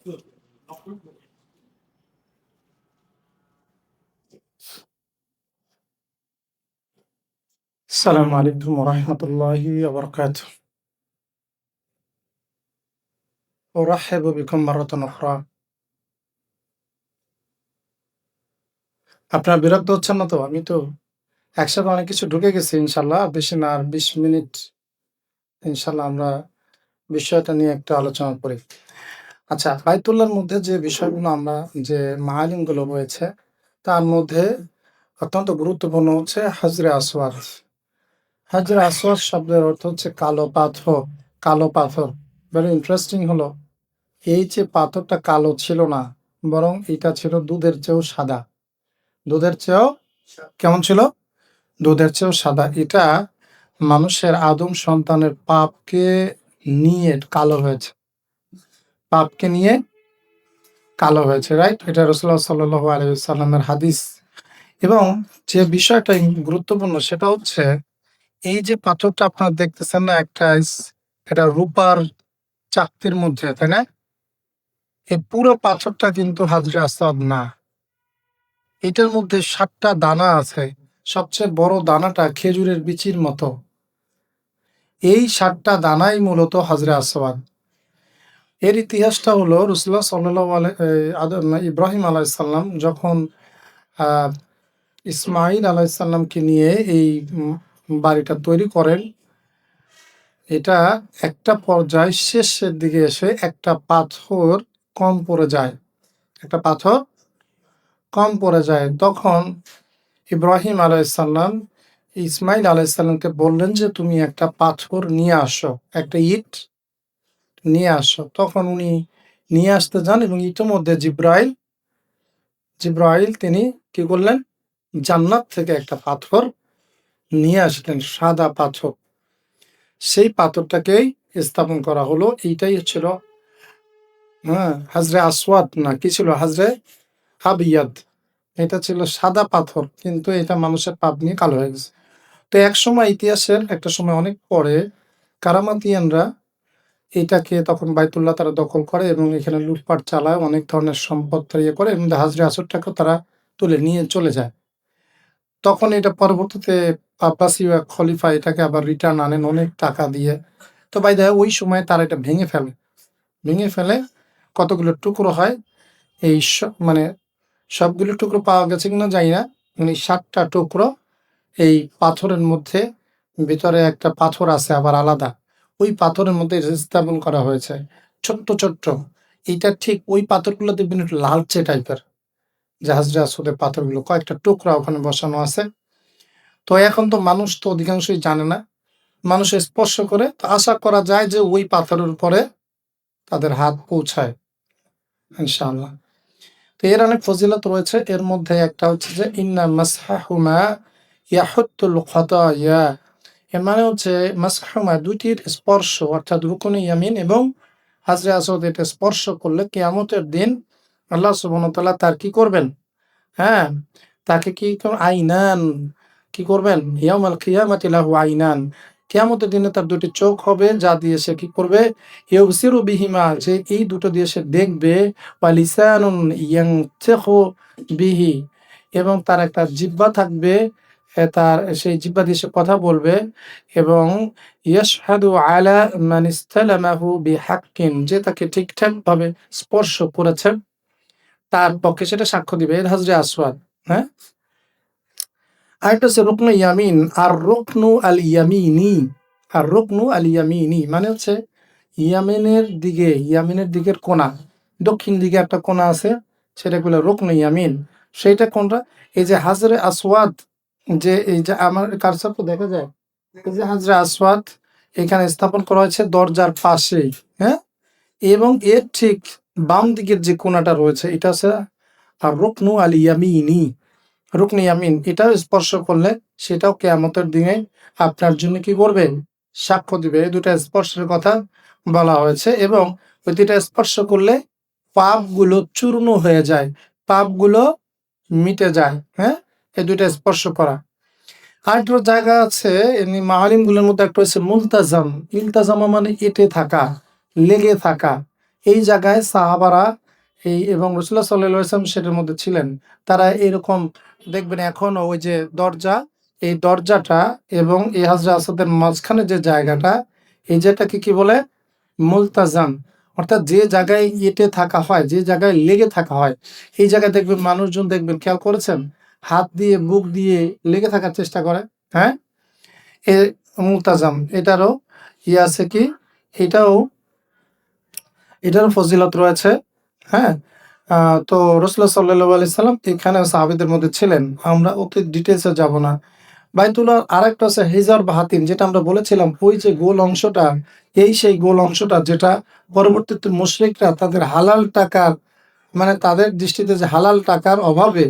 السلام عليكم ورحمة الله وبركاته. أرحب بكم مرة أخرى. আপনারা বিরক্ত হচ্ছেন না তো? আমি তো একসাথে অনেক কিছু ঢুকে গেছি ইনশাআল্লাহ। বেশি না, আর ২০ মিনিট ইনশাআল্লাহ আমরা বিষয়টা নিয়ে একটু আলোচনা করি। আচ্ছা, বায়তুল্লাহর মধ্যে যে বিষয়গুলো আমরা যে মাআলিমগুলো রয়েছে, তার মধ্যে অত্যন্ত গুরুত্বপূর্ণ হচ্ছে হাজরে আসওয়াদ। হাজরে আসওয়াদ শব্দের অর্থ হচ্ছে কালো পাথর। কালো পাথর। ভেরি ইন্টারেস্টিং হলো, এই যে পাথরটা কালো ছিল না, বরং এটা ছিল দুধের চেয়েও সাদা। দুধের চেয়েও কেমন ছিল? দুধের চেয়েও সাদা। এটা মানুষের আদম সন্তানের পাপকে নিয়ে কালো হয়েছে। পাপকে নিয়ে কালো হয়েছে, রাইট? এটা রাসূলুল্লাহ সাল্লাল্লাহু আলাইহি ওয়াসাল্লামের হাদিস। এবং যে বিষয়টা গুরুত্বপূর্ণ সেটা হচ্ছে, এই যে পাথরটা আপনারা দেখতেছেন না, এটা রূপার চাকতির মধ্যে, তাই না? এই পুরো পাথরটা কিন্তু হাজরে আসওয়াদ না। এটার মধ্যে ৭টা দানা আছে। সবচেয়ে বড় দানাটা খেজুরের বিচির মতো। এই ৭টা দানাই মূলত হাজরে আসওয়াদ। এর ইতিহাসটা হলো, রাসূলুল্লাহ সাল্লাল্লাহু ইব্রাহিম আলাইহিস সালাম যখন আ ইসমাঈল আলাইহিস সালামকে নিয়ে এই বাড়িটা তৈরি করেন, এটা একটা পর্যায়ে শেষের দিকে এসে একটা পাথর কম পড়ে যায়। একটা পাথর কম পড়ে যায়। তখন ইব্রাহিম আলাইহিস সালাম ইসমাঈল আলাইহিস সালামকে বললেন যে, "তুমি একটা পাথর নিয়ে আসো, একটা ইট নিয়ে আসো।" তখন উনি নিয়ে আসতে যান এবং ইতিমধ্যে জিব্রাইল তিনি কি করলেন? জান্নাত থেকে একটা পাথর নিয়ে আসলেন, সাদা পাথর। সেই পাথরটাকেই স্থাপন করা হলো। এইটাই ছিল হাজরে আসওয়াদ না, কি ছিল? হাজরে আবিয়াদ। এটা ছিল সাদা পাথর, কিন্তু এটা মানুষের পাপ নিয়ে কালো হয়ে গেছে। তো একসময় ইতিহাসের একটা সময় অনেক পরে কারামাতিয়ানরা এটাকে তখন বাইতুল্লাহ তারা দখল করে এবং এখানে লুটপাট চালায়, অনেক ধরনের সম্পদ তারা ইয়ে করে এবং হাজরে আসওয়াদটাকেও তারা তুলে নিয়ে চলে যায়। তখন এটা পরবর্তীতে আব্বাসীয় এক খলিফা এটাকে আবার রিটার্ন আনেন অনেক টাকা দিয়ে। তো বাই দ্য ওয়ে ওই সময় তারা এটা ভেঙে ফেলে। ভেঙে ফেলে কতগুলো টুকরো হয়। এই মানে সবগুলো টুকরো পাওয়া গেছে কিনা জানি না। মানে ৭ টা টুকরো এই পাথরের মধ্যে, ভিতরে একটা পাথর আছে আবার আলাদা। ওই পাথরের মধ্যে স্থাপন করা হয়েছে। ছোট্ট, ছোট্ট। এইটা ঠিক ওই পাথরগুলো দেখবেন একটু লালচে টাইপের। যে হাজরে আসওয়াদের পাথরগুলো কয়েকটা টুকরা ওখানে বসানো আছে। তো এখন তো মানুষ তো অধিকাংশই জানে না। মানুষ স্পর্শ করে, তো আশা করা যায় যে ওই পাথরের উপরে তাদের হাত পৌঁছায় ইনশাআল্লাহ। তো এর অনেক ফজিলত রয়েছে। এর মধ্যে একটা হচ্ছে যে ইন্না মাসহাহুমা ইয়াহুত্তুল খাতায়া। এর মানে হচ্ছে মাসহুমা, দুইটির স্পর্শ, অর্থাৎ রুকুনে ইয়ামিন এবং হাজরে আসওয়াদ, এটা স্পর্শ করলে কিয়ামতের দিন আল্লাহ সুবহানাহু ওয়া তাআলা তার কি করবেন? হ্যাঁ, তাকে আইনান কি করবেন? ইয়াউমাল কিয়ামাতি লাহু আইনান। কিয়ামতের দিনে তার ২ টি চোখ হবে, যা দিয়ে সে কি করবে? ইউবসিরু বিহিমা, যে এই দুটো দিয়ে সে দেখবে। ওয়া লিসানুন ইয়ানতিখু বিহি, এবং তার একটা জিহ্বা থাকবে, তার সেই জিহ্বা দিয়ে সে কথা বলবে। এবং ইয়াশহাদু আলা মান ইসতালামাহু বিহাক্কিন, যে তাকে ঠিকঠাকভাবে স্পর্শ করেছে তার পক্ষে সেটা সাক্ষ্য দিবে। এর হাজরে আসওয়াদ, হ্যাঁ? আরেকটা হচ্ছে রুকনু ইয়ামিন। আর রুকনু আল ইয়ামিনি, আর রুকনু আল ইয়ামিনি মানে হচ্ছে ইয়ামিনের দিকের কোণা, দক্ষিণ দিকে একটা কোণা আছে, সেটাকে বলে রুকনু ইয়ামিন। সেইটা কোনটা? এই যে হাজরে আসওয়াদ, যে এই যে আমার কারসার তো দেখা যায়, এই যে হাজরে আসওয়াদ এখানে স্থাপন করা হয়েছে দরজার পাশেই, হ্যাঁ? এবং এর ঠিক বাম দিকের যে কোণাটা রয়েছে এটা হচ্ছে আর রুকনু আল ইয়ামিনি। রুকনে ইয়ামিন, এটাও স্পর্শ করলে সেটাও কিয়ামতের দিনে আপনার জন্য কি করবে? সাক্ষ্য দিবে। এই ২ টা স্পর্শের কথা বলা হয়েছে এবং ওই ২ টা স্পর্শ করলে পাপগুলো চূর্ণ হয়ে যায়, পাপগুলো মিটে যায়, হ্যাঁ? এই ২ টা স্পর্শ করা। আরেকটা জায়গা আছে এমনি মাআলিমগুলোর মধ্যে একটা হচ্ছে মুলতাজাম। ইলতাজামা মানে এঁটে থাকা, লেগে থাকা। এই জায়গায় সাহাবারা এবং রাসূলুল্লাহ সাল্লাল্লাহু আলাইহি ওয়াসাল্লাম সেটার মধ্যে ছিলেন। তারা এরকম দেখবেন এখনো ওই যে দরজা, এই দরজাটা এবং এই হাজরা আসাদের মাঝখানে যে জায়গাটা, এই জায়গাটাকে কি বলে? মুলতাজাম। অর্থাৎ যে জায়গায় এঁটে থাকা হয়, যে জায়গায় লেগে থাকা হয়, এই জায়গায় দেখবেন মানুষজন দেখবেন খেয়াল করেছেন? হাত দিয়ে বুক দিয়ে লেগে থাকার চেষ্টা করে। হ্যাঁ? এ মুলতাজাম এটারও আছে কি? এটাও এটারও ফজিলত রয়েছে। হ্যাঁ? তো রাসূলুল্লাহ সাল্লাল্লাহু আলাইহি সাল্লাম এখানে সাহাবীদের মধ্যে ছিলেন। আমরা অত ডিটেইলস এ যাব না। বাইতুল্লাহর আরেকটা হচ্ছে হিজর বা হাতিম, যেটা আমরা বলেছিলাম ওই যে গোল অংশটা, সেই গোল অংশটা যেটা পরবর্তীতে মুশরিকরা তাদের হালাল টাকার, মানে তাদের দৃষ্টিতে যে হালাল টাকার অভাবে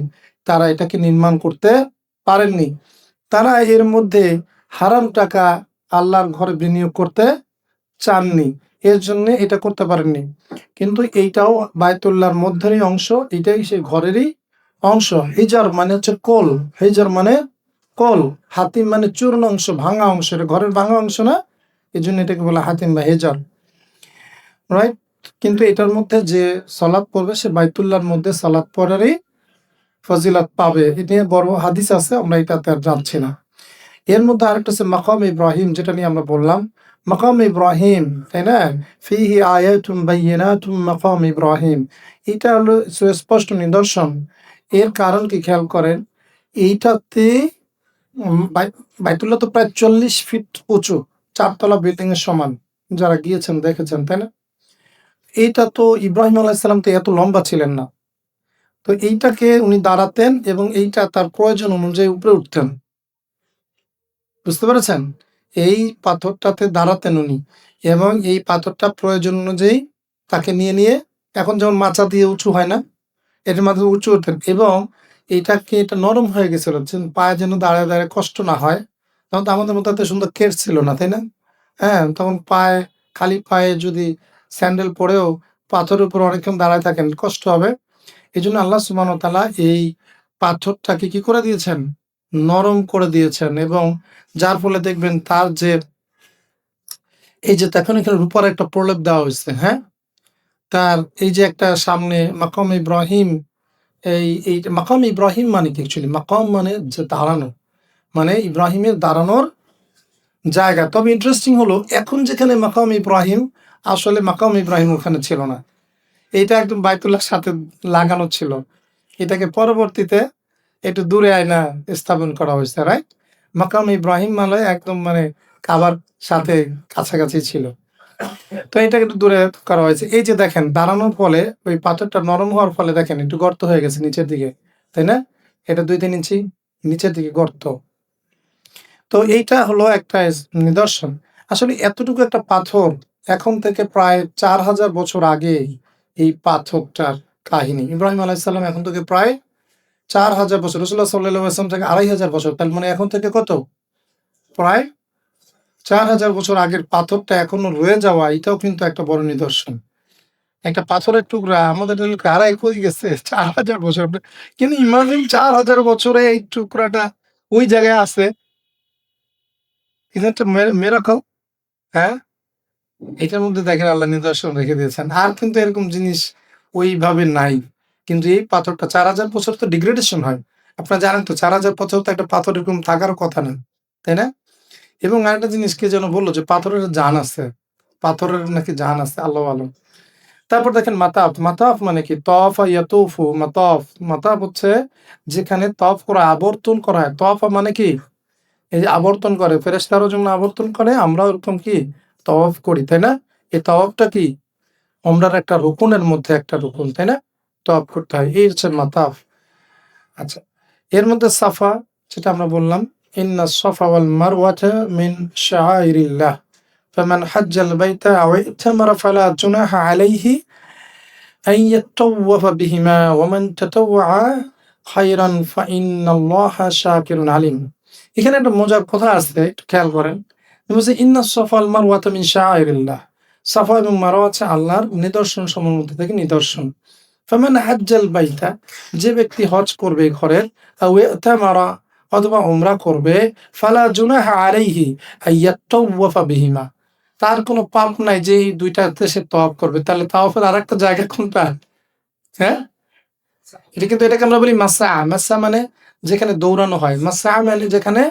তারা এটাকে নির্মাণ করতে পারেননি। তারা এর মধ্যে হারাম টাকা আল্লাহর ঘরে বিনিয়োগ করতে চাননি। এর জন্যে এটা করতে পারেননি। কিন্তু এইটাও বায়তুল্লাহর মধ্যেরই অংশ, এটাই সেই ঘরেরই অংশ। হিজর মানে হচ্ছে কোল, হিজর মানে কোল, হাতিম মানে চূর্ণ অংশ, ভাঙা অংশ। এটা ঘরের ভাঙা অংশ না, এজন্য এটাকে বলা হাতিম বা হিজর, রাইট? কিন্তু এটার মধ্যে যে সালাত পড়বে সে বাইতুল্লাহর মধ্যে সালাত পড়ারই ফজিলত পাবে। এটা নিয়ে বড় হাদিস আছে, আমরা এটাতে আর যাচ্ছি না। এর মধ্যে আরেকটা হচ্ছে মাকাম ইব্রাহিম, যেটা নিয়ে আমরা বললাম। মাকাম ইব্রাহিম, তাই না? ফিহি আয়াতুম বাইয়িনাতুম মাকাম ইব্রাহিম। এটা হলো সুস্পষ্ট নিদর্শন। এর কারণ কি খেয়াল করেন? এইটাতে বাইতুল্লাহ তো প্রায় 40 ফিট উঁচু, 4 তলা বিল্ডিং এর সমান। যারা গিয়েছেন দেখেছেন, তাই না? এইটা তো ইব্রাহিম আলাইহিস সালাম তো এত লম্বা ছিলেন না। তো এইটাকে উনি দাঁড়াতেন এবং এইটা তার প্রয়োজন অনুযায়ী উপরে উঠতেন। বুঝতে পেরেছেন? এই পাথরটাতে দাঁড়াতেন উনি এবং এই পাথরটা প্রয়োজন অনুযায়ী তাকে নিয়ে এখন যেমন মাচা দিয়ে উঁচু হয় না? এটার মাধ্যমে উঁচু উঠতেন এবং এটা নরম হয়ে গেছিল পায়ে যেন দাঁড়ায় কষ্ট না হয়। তখন তো আমাদের মতো এত সুন্দর কেস ছিল না, তাই না? হ্যাঁ, তখন খালি পায়ে যদি স্যান্ডেল পরেও পাথরের উপর অনেকক্ষণ দাঁড়ায় থাকেন কষ্ট হবে। এজন্য আল্লাহ সুবহানাহু ওয়া তাআলা এই পাথরটাকে কি করে দিয়েছেন? নরম করে দিয়েছেন এবং যার ফলে দেখবেন তার যে এই যে দেখেন এখানে রূপার একটা প্রলেপ দেওয়া হইছে, হ্যাঁ? তার এই যে একটা সামনে মাকাম ইব্রাহিম, এই মাকাম ইব্রাহিম মানে কি অ্যাকচুয়ালি? মাকাম মানে যে দাঁড়ানো। মানে ইব্রাহিমের দাঁড়ানোর জায়গা। তবে ইন্টারেস্টিং হলো এখন যেখানে মাকাম ইব্রাহিম, আসলে মাকাম ইব্রাহিম ওখানে ছিল না। এইটা একদম বাইতুল্লাহর সাথে লাগানো ছিল। এটাকে পরবর্তীতে একটু দূরে আয়না স্থাপন করা হয়েছে, রাইট? মাকাম ইব্রাহিম মানে একদম মানে কাবার সাথে কাছাকাছি ছিল। তো এটাকে একটু দূরে করা হয়েছে। এই যে দেখেন দাঁড়ানোর ফলে ওই পাথরটা নরম হওয়ার ফলে দেখেন একটু গর্ত হয়ে গেছে নিচের দিকে, তাই না? এটা ২-৩ ইঞ্চি নিচের দিকে গর্ত। তো এইটা হলো একটা নিদর্শন। আসলে এতটুকু একটা পাথর এখন থেকে প্রায় ৪,০০০ বছর আগে এই পাথরটার কাহিনী। ইব্রাহিম আলাইহিস সালাম এখন থেকে প্রায় ৪,০০০ বছর, রাসূলুল্লাহ সাল্লাল্লাহু আলাইহি ওয়াসাল্লাম থেকে ২৫০০ বছর। তার মানে এখন থেকে কত? প্রায় ৪,০০০ বছর আগের পাথরটা এখনো রয়ে যাওয়া, এটাও কিন্তু একটা বড় নিদর্শন। একটা পাথরের টুকরা আমাদের এলাকা হারায় কই গেছে ৪,০০০ বছর। কিন্তু ইমাজিন ৪,০০০ বছরে এই টুকরাটা ওই জায়গায় আছে। এটা একটা মিরাকল, হ্যাঁ? এটার মধ্যে দেখেন আল্লাহ নিদর্শন রেখে দিয়েছেন। আর কিন্তু এরকম জিনিস ওইভাবে নাই। কিন্তু এই পাথরটা ৪,০০০ বছর তো ডিগ্রেডেশন হয়। আপনারা জানেন তো ৪,০০০ বছর তো একটা পাথর এরকম থাকারও কথা না। তাই না? এবং আরেকটা জিনিস কে যেন বলল যে পাথরের জান আছে। পাথরের নাকি জান আছে, আল্লাহু আলম। তারপর দেখেন মাতাফ। মাতাফ মানে কি? তফা ইয়াতুফু মাতাফ। মাতাফ হচ্ছে যেখানে তফ করা, আবর্তন করা হয়। তফা মানে কি? এই যে আবর্তন করে, ফেরেশতারাও যেমন আবর্তন করে আমরাও এরকম কি তওয়াফ করি, তাই না? এই তওয়াফটা কি? ওমরার একটা রুকুনের মধ্যে একটা রুকুন, তাই না? তওয়াফ করতে হয়। এই হচ্ছে মাতাফ। আচ্ছা। এর মধ্যে সাফা, যেটা আমরা বললাম, ইন্না সাফা ওয়াল মারওয়াতা মিন শাআইরিল্লাহ। ফামান হাজ্জাল বাইতা আও ইতামারা ফালা জুনাহা আলাইহি আন ইয়াতাওয়াফা বিহিমা ওয়া মান তাতাওয়া খায়রান ফাইন্নাল্লাহা শাকিরুন আলিম। এখানে একটা মজার কথা আছে, একটু খেয়াল করেন। বলছে ইন্না সাফা ওয়াল মারওয়াতা মিন শাআইরিল্লাহ। সাফা এবং মারওয়া হচ্ছে আল্লাহর নিদর্শন সমূহের মধ্যে থেকে নিদর্শন। ফামান হাজ্জাল বাইতা, যে ব্যক্তি হজ করবে ঘরের, আও ইতামারা অথবা উমরা করবে, ফালা জুনাহা আলাইহি আন ইয়াতাওয়াফা বিহিমা, তার কোনো পাপ নাই যে এই ২ টাতে সে তওয়াফ করবে। তাহলে তাওয়াফের আরেকটা জায়গা কোনটা? হ্যাঁ? এটাকে আমরা বলি মাসআ। মাসআ মানে যেখানে দৌড়ানো হয়। মাসআ মানে যেখানে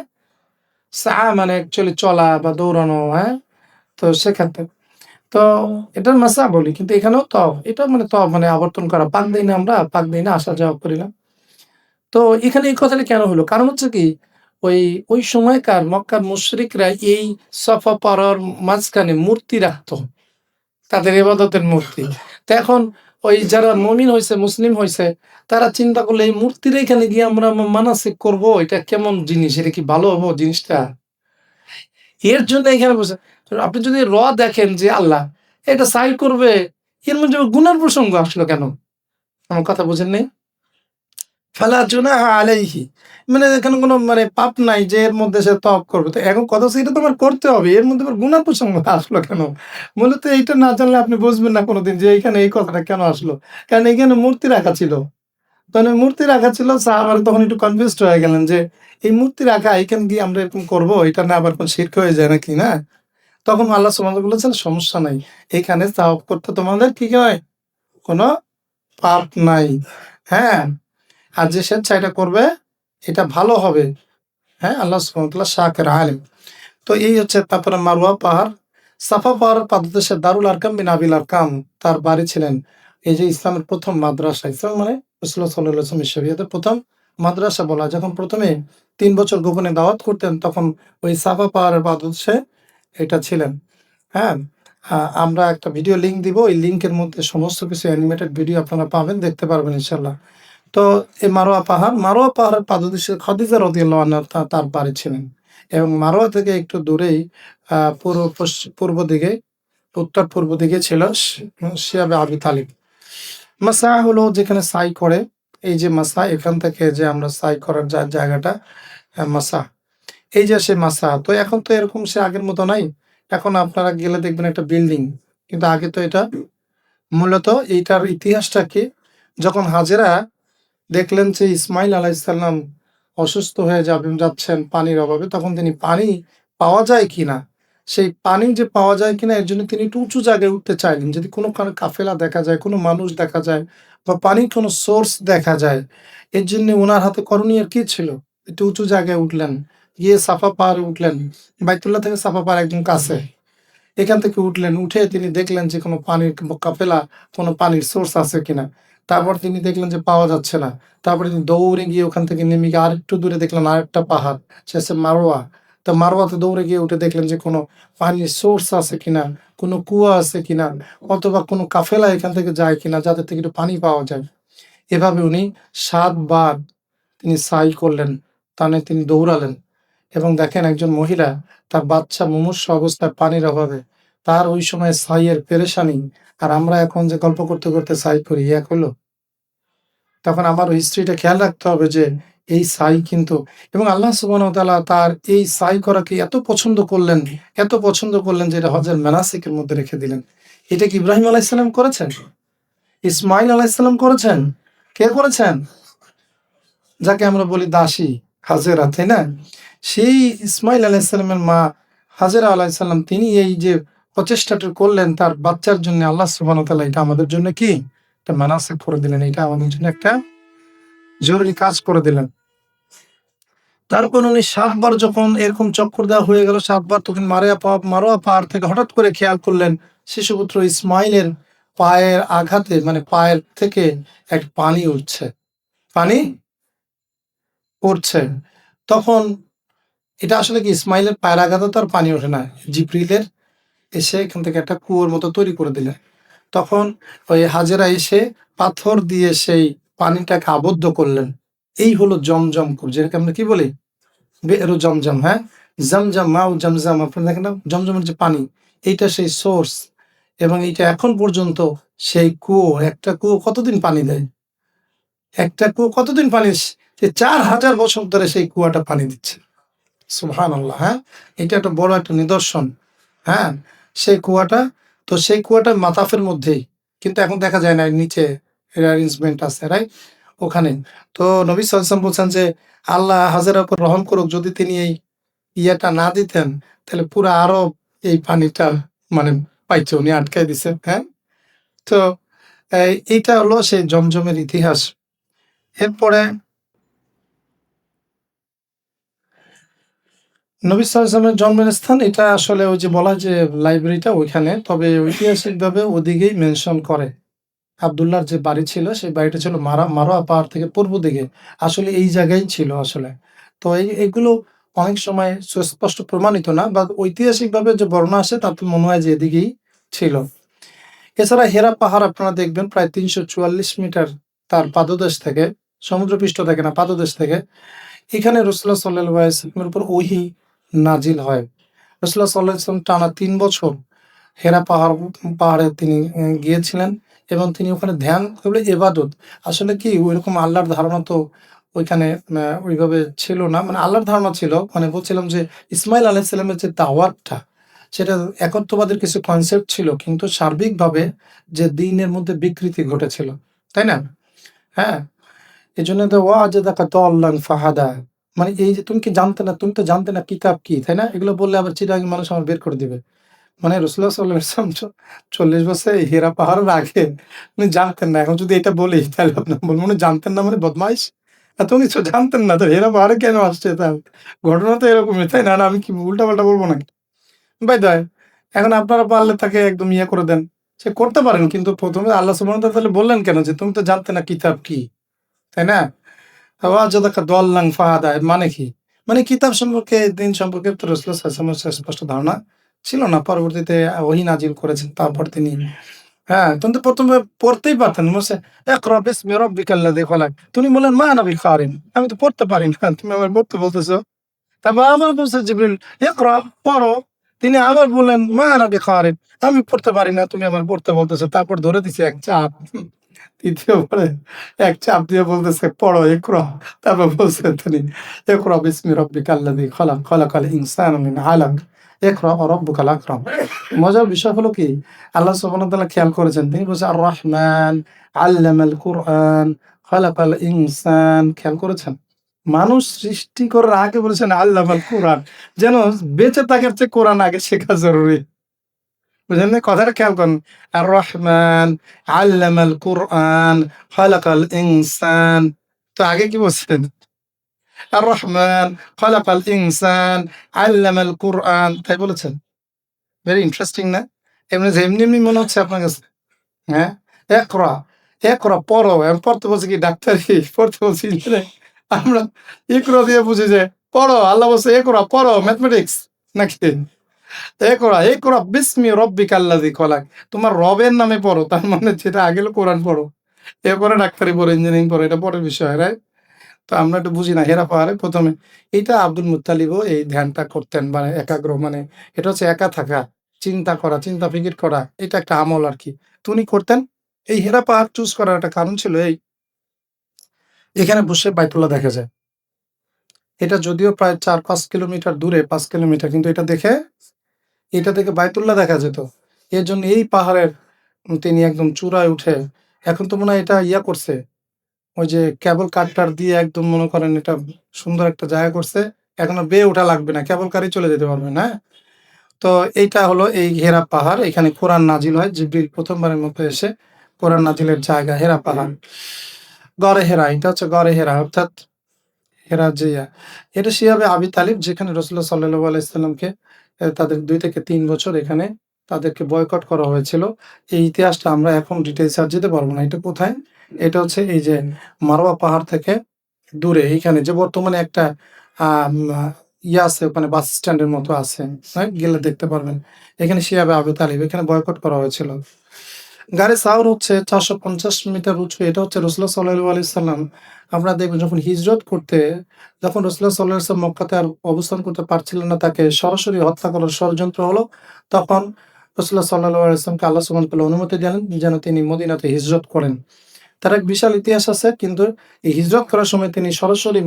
মানে অ্যাকচুয়ালি চলা বা দৌড়ানো, হ্যাঁ? তো সেক্ষেত্রে তো এটার মাসআ বলি। কিন্তু এখানেও তওয়াফ। এটা মানে তওয়াফ মানে আবর্তন করা। পাক দেই না আমরা? পাক দেই না? আসা যাওয়া করি না? তো এখানে এই কথাটা কেন হলো? কারণ হচ্ছে কি ওই, ওই সময়কার মক্কার মুশরিকরা এই সফা পাড়ার মাঝখানে মূর্তি রাখতো। তাদের ইবাদতের মূর্তি। তো এখন ওই যারা মুমিন হইছে, মুসলিম হইছে, তারা চিন্তা করলো এই মূর্তির এখানে গিয়ে আমরা মানাসিক করব, এটা কেমন জিনিস? এটা কি ভালো হবো জিনিসটা? এর জন্য এখানে বসে আপনি যদি দেখেন যে আল্লাহ এটা সাই করবে, এর মধ্যে গুনার প্রসঙ্গ আসলো কেন? আমার কথা বুঝেন নাই? ফালা জুনাহা আলাইহি। মানে এখানে কোনো মানে পাপ নাই যে এর মধ্যে সে তওয়াব করবে। তো এখন কথা হচ্ছে এটা তো আমার করতে হবে। এর মধ্যে আবার গুনাহ প্রসঙ্গ আসলো কেন? মূলত এইটা না জানলে আপনি বুঝবেন না কোনদিন যে এইখানে এই কথাটা কেন আসলো। কারণ এখানে মূর্তি রাখা ছিল। তখন ওই মূর্তি রাখা ছিল সাহাবারা তখন একটু কনফিউজড হয়ে গেলেন যে এই মূর্তি রাখা এখানে গিয়ে আমরা এরকম করব, এটা না আবার কোন শিরক হয়ে যায় নাকি না? তখন আল্লাহ সুবহানাহু ওয়া তাআলা বলেছেন সমস্যা নাই। এখানে তাওয়াফ করতে তোমাদের কি হয়? কোন পাপ নাই। হ্যাঁ? আর যে স্বেচ্ছায় এটা করবে এটা ভালো হবে। হ্যাঁ? আল্লাহ সুবহানাহু ওয়া তাআলা শাকির আলিম। তো এই হচ্ছে তারপরে মারওয়া পাহাড়। সাফা পাহাড়ের পাদদেশে দারুল আরকাম বিন আবিল আরকাম তার বাড়ি ছিলেন। এই যে ইসলামের ১ম মাদ্রাসা, ইসলাম মানে রাসূলুল্লাহ সাল্লাল্লাহু আলাইহি ওয়াসাল্লামের শরীয়তের ১ম মাদ্রাসা বলা হয়। যখন ১ম এ ৩ বছর গোপনে দাওয়াত করতেন তখন ওই সাফা পাহাড়ের পাদদেশে এটা ছিলেন। হ্যাঁ? আমরা একটা ভিডিও লিংক দিব। এই লিংকের মধ্যে সমস্ত কিছু অ্যানিমেটেড ভিডিও আপনারা পাবেন, দেখতে পারবেন ইনশাআল্লাহ। তো এই মারোয়া পাহাড়ের পাদদেশে খাদিজা রাদিয়াল্লাহু আনহা তার বাড়ি ছিলেন। এবং মারোয়া থেকে একটু দূরেই পূর্ব দিকে, উত্তর-পূর্ব দিকে ছিল শিয়াবে আবি তালিব। মাসা হলো যেখানে সাই করে, এই যে মাসা এখান থেকে যে আমরা সাই করার জায়গাটা মাসা। এই যে সে মাসা। তো এখন তো এরকম সে আগের মতো নাই। এখন আপনারা গেলে দেখবেন একটা বিল্ডিং। কিন্তু আগে তো এটা মূলত এইটার ইতিহাসটা কি? যখন হাজেরা দেখলেন যে ইসমাইল আলাইহিসসালাম অসুস্থ হয়ে যাচ্ছেন পানির অভাবে, তখন তিনি পানি পাওয়া যায় কিনা, সেই পানি যে পাওয়া যায় কিনা এর জন্য তিনি একটু উঁচু জায়গায় উঠতে চাইলেন। যদি কোনো কাফেলা দেখা যায়, কোনো মানুষ দেখা যায় বা পানির কোনো সোর্স দেখা যায়, এর জন্য উনার হাতে করণীয় কি ছিল? একটু উঁচু জায়গায় উঠলেন, গিয়ে সাফা পাহাড়ে উঠলেন। বাইতুল্লাহ থেকে সাফা পাহাড় একদম কাছে। এখান থেকে উঠলেন, উঠে তিনি দেখলেন যে কোনো পানির কাফেলা, কোনো পানির সোর্স আছে কিনা। তারপর তিনি দেখলেন যে পাওয়া যাচ্ছে না। তারপরে তিনি দৌড়ে গিয়ে ওখান থেকে নেমে গিয়ে আরেকটু দূরে দেখলেন আরেকটা পাহাড়। সে হচ্ছে মারওয়া। তো মারওয়াতে দৌড়ে গিয়ে উঠে দেখলেন যে কোনো পানির সোর্স আছে কিনা, কোনো কুয়া আছে কিনা, অথবা কোনো কাফেলা এখান থেকে যায় কিনা যাদের থেকে একটু পানি পাওয়া যায়। এভাবে উনি ৭ বার তিনি সাই করলেন, তিনি দৌড়ালেন। এবং দেখেন একজন মহিলা তার বাচ্চা মুমূর্ষু অবস্থায় পানির অভাবে, তার ওই সময় সাইয়ের পেরেশানি, আর আমরা এখন যে গল্প করতে, করতে সাই করি এক হলো? তখন আমার ওই হিস্ট্রিটা খেয়াল রাখতে হবে যে এই সাই কিন্তু, এবং আল্লাহ সুবহানাহু ওয়া তাআলা তার এই সাই করাকে এত পছন্দ করলেন যে এটা হজের মানাসিকের মধ্যে রেখে দিলেন। এটা কি ইব্রাহিম আলাইহিস সালাম করেছেন? ইসমাঈল আলাইহিস সালাম করেছেন? কে করেছেন? যাকে আমরা বলি দাসী, হাজেরা, তাই না? সেই ইসমাঈল আলাইহিস সালামের মা হাজেরা আলাইহিস সালাম তিনি এই যে প্রচেষ্টাটা করলেন তার বাচ্চার জন্য, আল্লাহ সুবহানাহু ওয়া তাআলা এটা আমাদের জন্য কি? একটা মানাসিক করে দিলেন। এটা আমাদের জন্য একটা জরুরি কাজ করে দিলেন। তারপর উনি ৭ বার যখন এরকম চক্কর দেওয়া হয়ে গেল ৭ বার, তখন মারোয়া পাহাড় থেকে হঠাৎ করে খেয়াল করলেন শিশুপুত্র ইসমাঈলের পায়ের আঘাতে, মানে পায়ের থেকে এক পানি উঠছে। পানি পড়ছে। তখন এটা আসলে কি ইসমাঈলের পায়ের আঘাতে তো আর পানি ওঠে না। জিবরিলের এসে এখান থেকে একটা কুয়োর মতো তৈরি করে দিলেন। তখন ওই হাজেরা এসে পাথর দিয়ে সেই পানিটাকে আবদ্ধ করলেন। এই হলো জমজম কূপ, যেটাকে আমরা কি বলি? বি'রু জমজম, হ্যাঁ? জমজম, মাউ জমজম, আপনারা দেখেন না? জমজমের যে পানি, এইটা সেই সোর্স, এবং এইটা এখন পর্যন্ত সেই কুয়ো, একটা কুয়ো কতদিন পানি দেয়? একটা কুয়ো কতদিন পানি যে ৪,০০০ বছর ধরে সেই কুয়াটা পানি দিচ্ছে। সুবহানাল্লাহ, হ্যাঁ? এটা একটা বড় একটা নিদর্শন। হ্যাঁ? সেই কুয়াটা, তো সেই কুয়াটা মাতাফের মধ্যেই। কিন্তু এখন দেখা যায় না, এর নিচে এর অ্যারেঞ্জমেন্ট আছে, রাইট? ওখানে। তো নবী সাল্লাল্লাহু আলাইহি ওয়াসাল্লাম বলছেন যে, আল্লাহ হাজেরার উপর রহম করুক, যদি তিনি এই ইয়েটা না দিতেন তাহলে পুরা আরব এই পানিটা মানে পাইছে, উনি আটকায় দিছে। হ্যাঁ? তো এইটা হলো সেই জমজমের ইতিহাস। এরপরে নবী সাল্লাল্লাহু আলাইহি ওয়াসাল্লামের জন্মের স্থান এটা আসলে ওই যে বলা যে লাইব্রেরিটা ওইখানে। তবে ঐতিহাসিকভাবে ওদিকেই মেনশন করে। আব্দুল্লাহর যে বাড়ি ছিল সেই বাড়িটা ছিল মারোয়া পাহাড় থেকে পূর্ব দিকে। আসলে এই জায়গায় ছিল আসলে। তো এগুলো অনেক সময় সুস্পষ্ট প্রমাণিত না বা ঐতিহাসিকভাবে যে বর্ণনা আসে তাতে মনে হয় যে এদিকেই ছিল। এছাড়া হেরা পাহাড় আপনারা দেখবেন প্রায় ৩৪৪ মিটার তার পাদদেশ থেকে, সমুদ্রপৃষ্ঠ থেকে না, পাদদেশ থেকে। এখানে রাসূলুল্লাহ সাল্লাল্লাহু আলাইহি ওয়াসাল্লামের উপর ওহী নাজিল হয়। রাসূলুল্লাহ সাল্লাল্লাহু আলাইহি ওয়াসাল্লাম টানা ৩ বছর হেরা পাহাড়ে তিনি গিয়েছিলেন এবং তিনি ওখানে ধ্যান হলো ইবাদত। আসলে কি ওইরকম আল্লাহর ধারণা তো ওইখানে ওইভাবে ছিল না। মানে আল্লাহর ধারণা ছিল, মানে বলছিলাম যে ইসমাইল আলাইহিস সালামের যে দাওয়াতটা সেটা একত্ববাদের কিছু কনসেপ্ট ছিল, কিন্তু সার্বিকভাবে যে দ্বীনের মধ্যে বিকৃতি ঘটেছিল। তাই না? হ্যাঁ? এজন্য তো ওয়াজাদাকা দাল্লান ফাহাদা। মানে এই যে তুমি তো জানতে না কিতাব কি, তাই না? এগুলো বললে আবার চিটাগাং মানুষ আমার বের করে দিবে। মানে রাসূলুল্লাহ সাল্লাল্লাহু আলাইহি ওয়াসাল্লাম ৪০ বছর এই হেরা পাহাড়ের আগে উনি জানতেন না। এখন যদি এটা বলি তাহলে আপনি বলবেন উনি জানতেন না মানে বদমাইশ। উনি তো জানতেন না তো হেরা পাহাড়ে কেন আসছে তাহলে? ঘটনা তো এরকমই, তাই না? না আমি কি উল্টাপাল্টা বলব নাকি? বাই দ্য ওয়ে, এখন আপনারা পারলে তাকে একদম ইয়ে করে দেন। সে করতে পারেন, কিন্তু ১ম এ আল্লাহ সুবহানাহু ওয়া তাআলা তাহলে বললেন কেন যে তুমি তো জানতে না কিতাব কি, তাই না? ওয়াজাদাকা দাল্লান ফাহাদা এর মানে কি? মানে কিতাব সম্পর্কে, দিন সম্পর্কে তো রাসূলুল্লাহ সাল্লাল্লাহু আলাইহি ওয়াসাল্লামের স্পষ্ট ধারণা ছিল না। পরবর্তীতে ওহী নাজিল করেছেন। তারপর তিনি তুমি তো ১ম এ পড়তেই পারতেন। বলছে, "ইকরা বিসমি রাব্বিকাল্লাযী খালাক।" তো উনি বললেন, "মা আনা বিকারিন।" আমি তো পড়তে পারি না। তুমি আমায় পড়তে বলতেছো। তারপর আবার বলছে জিবরিল, "ইকরা, পড়ো।" তিনি আবার বললেন, "মা আনা বিকারিন।" আমি পড়তে পারি না। তুমি আমার পড়তে বলতেছো। তারপর ধরে দিছে এক চাপ। ৩য় বারে এক চাপ দিয়ে বলতেছে, "পড়ো, ইকরা।" তারপর বলছেন তিনি, "ইকরা বিসমি রাব্বিকাল্লাযী খালাক, খালাকাল ইনসানা মিন আলাক। ইকরা ওয়া রাব্বুকাল আকরাম।" মজার বিষয় হলো কি, আল্লাহ সুবহানাহু ওয়া তাআলা খেয়াল করেছেন। তিনি বলছেন, "আর রহমান আল্লামাল কুরআন, খালাকাল ইনসান।" খেয়াল করেছেন? মানুষ সৃষ্টি করার আগে বলেছেন আল্লামাল কুরআন। যেন বেঁচে থাকার চেয়ে কোরআন আগে শেখা জরুরি। বুঝলেন না? কথাটা খেয়াল করেন। আর রহমান আল্লামাল কুরআন খালাকাল ইনসান। তো আগে কি বলছেন? আর রহমান খালাকাল ইনসান আল্লামাল কুরআন। তাই বলেছেন? ভেরি ইন্টারেস্টিং না? এমনি মনে হচ্ছে আপনার কাছে? হ্যাঁ? ইকরা, ইকরা পড়ো। এখন পড়তে বলছে কি ডাক্তারি? পড়তে বলছি ইঞ্জিনিয়ারিং। আমরা ইকরা দিয়ে বুঝি যে পড়ো। আল্লাহ বলছে ইকরা, পড়ো ম্যাথমেটিক্স নাকি? ইকরা, ইকরা বিসমি রাব্বিকাল্লাযী খলাক। তোমার রবের নামে পড়ো। তার মানে যেটা আগে হলো কোরআন পড়ো। এরপরে ডাক্তারি পড়ো, ইঞ্জিনিয়ারিং পড়ো। এটা পরের বিষয়, রাইট? তো আমরা একটু বুঝি না। হেরা পাহাড়ে ১ম এ এইটা আব্দুল মুত্তালিবও এই ধ্যানটা করতেন, মানে একাগ্র, মানে এটা হচ্ছে একা থাকা, চিন্তা করা, চিন্তা ফিকির করা। এটা একটা আমল আরকি। তো উনি করতেন। এই হেরা পাহাড় চুজ করার একটা কারণ ছিল এই, এখানে বসে বাইতুল্লাহ দেখা যায়। এটা যদিও প্রায় ৪-৫ কিলোমিটার দূরে, ৫ কিলোমিটার, কিন্তু এটা থেকে বায়তুল্লাহ দেখা যেত। এজন্য এই পাহাড়ের তিনি একদম চূড়ায় উঠে, এখন তো মনে হয় এটা ইয়া করছে, ওই যে কেবল কার-টার দিয়ে একদম মনে করেন এটা সুন্দর একটা জায়গা করছে। এখন আর বেয়ে ওঠা লাগবে না। কেবল কারই চলে যেতে পারবেন, হ্যাঁ? তো এইটা হলো এই হেরা পাহাড়। এখানে কোরআন নাজিল হয়। জিবরিল ১ম বারের মতো এসে কোরআন নাজিলের জায়গা হেরা পাহাড়। গড়ে হেরা, এটা হচ্ছে গড়ে হেরা, অর্থাৎ হেরা যে এটা শিহাবে আবি তালিব, যেখানে রাসূলুল্লাহ সাল্লাল্লাহু আলাইহি ওয়াসাল্লামকে তাদের ২ থেকে ৩ বছর এখানে তাদেরকে বয়কট করা হয়েছিল। এই ইতিহাসটা আমরা এখন ডিটেইলস আর যেতে পারব না। এটা কোথায়? এটা হচ্ছে এই যে মারওয়া পাহাড় থেকে দূরে এইখানে যে বর্তমানে একটা আম আ ইয়ে আছে, ওখানে বাস স্ট্যান্ডের মতো আছে। হ্যাঁ? গেলে দেখতে পারবেন। এখানে শিহাবে আবু তালিব, এখানে বয়কট করা হয়েছিল। গাড়ে সাওর হচ্ছে ৪৫০ মিটার উঁচু। এটা হচ্ছে রাসূলুল্লাহ সাল্লাল্লাহু আলাইহি সাল্লাম, আপনারা দেখবেন যখন হিজরত করতে, যখন রাসূলুল্লাহ সাল্লাল্লাহু আলাইহি ওয়াসাল্লাম মক্কাতে আর অবস্থান করতে পারছিলেন না, তাকে সরাসরি হত্যা করার ষড়যন্ত্র হলো। তখন রাসূলুল্লাহ সাল্লাল্লাহু আলাইহি ওয়াসাল্লামকে আল্লাহ সুবহানাহু ওয়া তাআলা অনুমতি দিলেন যেন তিনি মদিনাতে হিজরত করেন। তার এক বিশাল ইতিহাস আছে, কিন্তু এই হিজরত করার সময় তিনি সরাসরি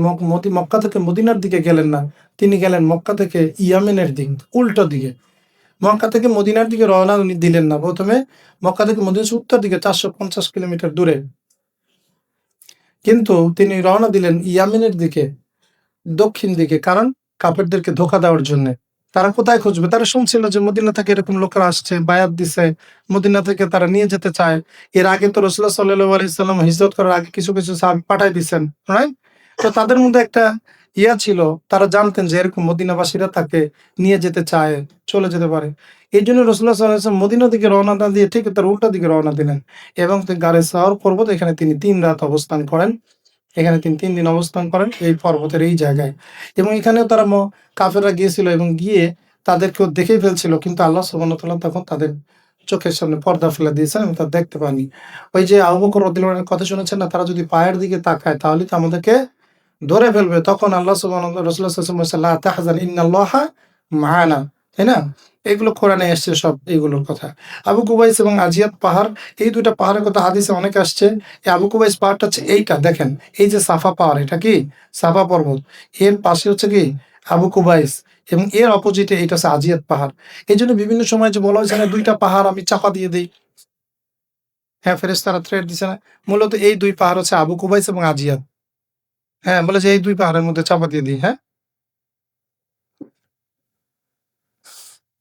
মক্কা থেকে মদিনার দিকে গেলেন না। তিনি গেলেন মক্কা থেকে ইয়ামেনের দিক, উল্টো দিকে। মক্কা থেকে মদিনার দিকে রওনা উনি দিলেন না। ১ম এ মক্কা থেকে মদিনা হচ্ছে উত্তর দিকে ৪৫০ কিলোমিটার দূরে। কিন্তু তিনি রওনা দিলেন ইয়ামেনের দিকে, দক্ষিণ দিকে। কারণ কাফেরদেরকে ধোঁকা দেওয়ার জন্যে। তারা কোথায় খুঁজবে? তারা শুনছিল যে মদিনা থেকে এরকম লোকেরা আসছে, বায়াত দিছে। মদিনা থেকে তারা নিয়ে যেতে চায়। এর আগে তো রাসূলুল্লাহ সাল্লাল্লাহু আলাইহি ওয়াসাল্লাম হিজরত করার আগে কিছু সাহাবী পাঠায় দিছেন। রাইট? তো তাদের মধ্যে একটা ছিল। তারা জানতেন যে এরকম মদিনাবাসীরা তাকে নিয়ে যেতে চায়, চলে যেতে পারে। এইজন্য রাসূলুল্লাহ সাল্লাল্লাহু আলাইহি ওয়াসাল্লাম মদিনার দিকে রওনা না দিয়ে ঠিক তার উল্টা দিকে রওনা দিলেন। এবং গাড়ে সাওর পর্বত, এখানে তিনি ৩ রাত অবস্থান করেন। এখানে তিনি ৩ দিন অবস্থান করেন এই পর্বতের এই জায়গায়। এবং এখানেও তারা কাফেররা গিয়েছিল এবং গিয়ে তাদেরকেও দেখেই ফেলছিল। কিন্তু আল্লাহ সুবহানাহু ওয়া তাআলা তখন তাদের চোখের সামনে পর্দা ফেলে দিয়েছেন এবং তারা দেখতে পাননি। ওই যে আবু বকর রাদিয়াল্লাহু আনহুর কথা শুনেছেন না? তারা যদি পায়ের দিকে তাকায় তাহলে তো আমাদেরকে ধরে ফেলবে। তখন আল্লাহ সুবহানাহু ওয়া তাআলা রাসূলুল্লাহ সাল্লাল্লাহু আলাইহি ওয়াসাল্লাম বলেছেন, লা তাহজান ইন্নাল্লাহা মা'ানা। তাই না? এগুলো কোরআনে এসছে সব এইগুলোর কথা। আবু কুবাইস এবং আজিয়াত পাহাড়, এই ২ টা পাহাড়ের কথা হাদিসে অনেক আসছে। এই আবু কুবাইস পাহাড়টা হচ্ছে এইটা দেখেন, এই যে সাফা পাহাড়, এটা কি? সাফা পর্বত। এর পাশে হচ্ছে কি? আবু কুবাইস এবং এর অপোজিটে এটা হচ্ছে আজিয়াত পাহাড়। এজন্য বিভিন্ন সময় যে বলা হয়েছে না ২ টা পাহাড় আমি চাপা দিয়ে দেই। হ্যাঁ, ফেরেশতারা থ্রেট দিছে না? মূলত এই ২ পাহাড় হচ্ছে আবু কুবাইস এবং আজিয়াত। হ্যাঁ, বলে যে এই ২ পাহাড়ের মধ্যে চাপা দিয়ে দিই, হ্যাঁ?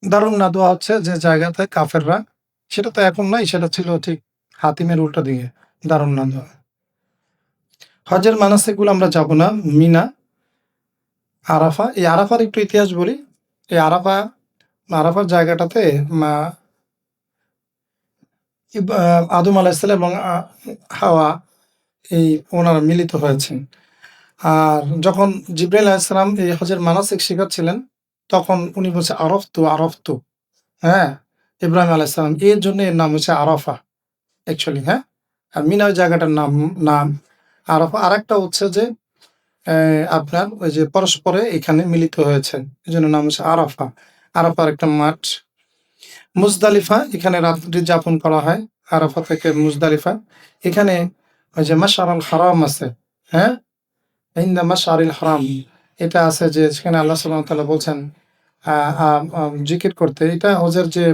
দারুন নাদওয়া হচ্ছে যে জায়গাতে কাফেররা, সেটা তো এখন নাই, সেটা ছিল ঠিক হাতিমের উল্টা দিকে। দারুন নাদওয়া। হজের মানাসিকগুলো আমরা যাব না। মিনা, আরাফা। এই আরাফার একটু ইতিহাস বলি। এই আরাফার জায়গাটাতে মা আদম আলাইহিস সালাম এবং হাওয়া এই ওনারা মিলিত হয়েছেন। আর যখন জিবরাইল আলাইহিস সালাম এই হজের মানাসিক শিখাচ্ছিলেন, তখন উনি বলছে আরফতু, আরফতু। হ্যাঁ? ইব্রাহিম আলাইহিস সালাম। এর জন্য এর নাম হচ্ছে আরাফা অ্যাকচুয়ালি, হ্যাঁ? আর মিনা ওই জায়গাটার নাম। আরাফা আরেকটা হচ্ছে যে আপনার ওই যে পরস্পরে এখানে মিলিত হয়েছেন। এজন্য নাম হচ্ছে আরাফা। আরাফার একটা মাঠ। মুজদালিফা, এখানে রাত্রি যাপন করা হয়। আরাফা থেকে মুজদালিফা। এখানে ওই যে মাশআরুল হারাম আছে, হ্যাঁ? ইনদা মাশআরিল হারাম, এটা আছে যে সেখানে আল্লাহ সুবহানাহু ওয়া তাআলা বলছেন আ আ আ জিকির করতে। এটা হজের যে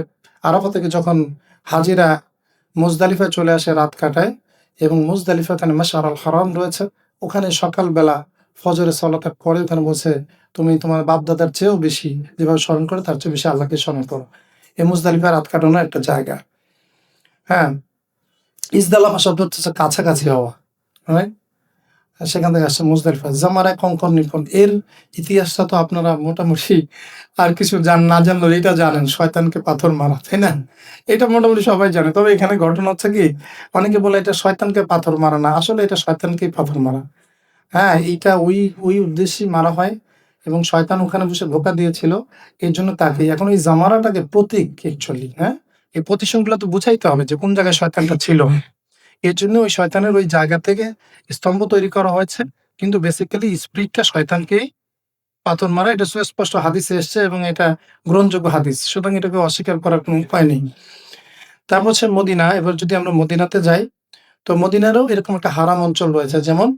আরাফা থেকে যখন হাজিরা মুজদালিফায় চলে আসে রাত কাটায় এবং মুজদালিফা ওখানে মাশআরুল হারাম রয়েছে। ওখানে সকালবেলা ফজরের সলাতের পরে ওখানে বলছে, তুমি তোমার বাপ-দাদার চেয়েও বেশি যেভাবে স্মরণ করে তার চেয়ে বেশি আল্লাহকে স্মরণ করো। এই মুজদালিফায় রাত কাটানোর একটা জায়গা। হ্যাঁ? ইজদালাফা শব্দ হচ্ছে কাছাকাছি হওয়া। রাইট? সেখান থেকে আসছে মুজদালিফা। জামারায় কঙ্কর নিক্ষণ। এর ইতিহাসটা তো আপনারা মোটামুটি আর কিছু না জানলেও এটা জানেন, শয়তানকে পাথর মারা, তাই না? এটা মোটামুটি সবাই জানে। তবে এখানে ঘটনা হচ্ছে কি, অনেকে বলে এটা শয়তানকে পাথর মারা না। আসলে এটা শয়তানকেই পাথর মারা। হ্যাঁ, এইটা ওই উদ্দেশ্যেই মারা হয় এবং শয়তান ওখানে বসে ধোঁকা দিয়েছিল। এজন্য তাকে এখন ওই জামারাটাকে প্রতীক অ্যাকচুয়ালি, হ্যাঁ? এই প্রতিষ্ঠানগুলো তো বুঝাইতে হবে যে কোন জায়গায় শয়তানটা ছিল। এজন্য ওই শয়তানের ওই জায়গা থেকে স্তম্ভ তৈরি করা হয়েছে। কিন্তু বেসিক্যালি স্পিরিটটা শয়তানকেই পাথর মারা, এটা সুস্পষ্ট হাদিসে এসছে এবং এটা গ্রহণযোগ্য হাদিস। সুতরাং এটাকে অস্বীকার করার কোনো উপায় নেই। তারপর হচ্ছে মদিনা। এবার যদি আমরা মদিনাতে যাই, তো মদিনারও এরকম একটা হারাম অঞ্চল রয়েছে। যেমন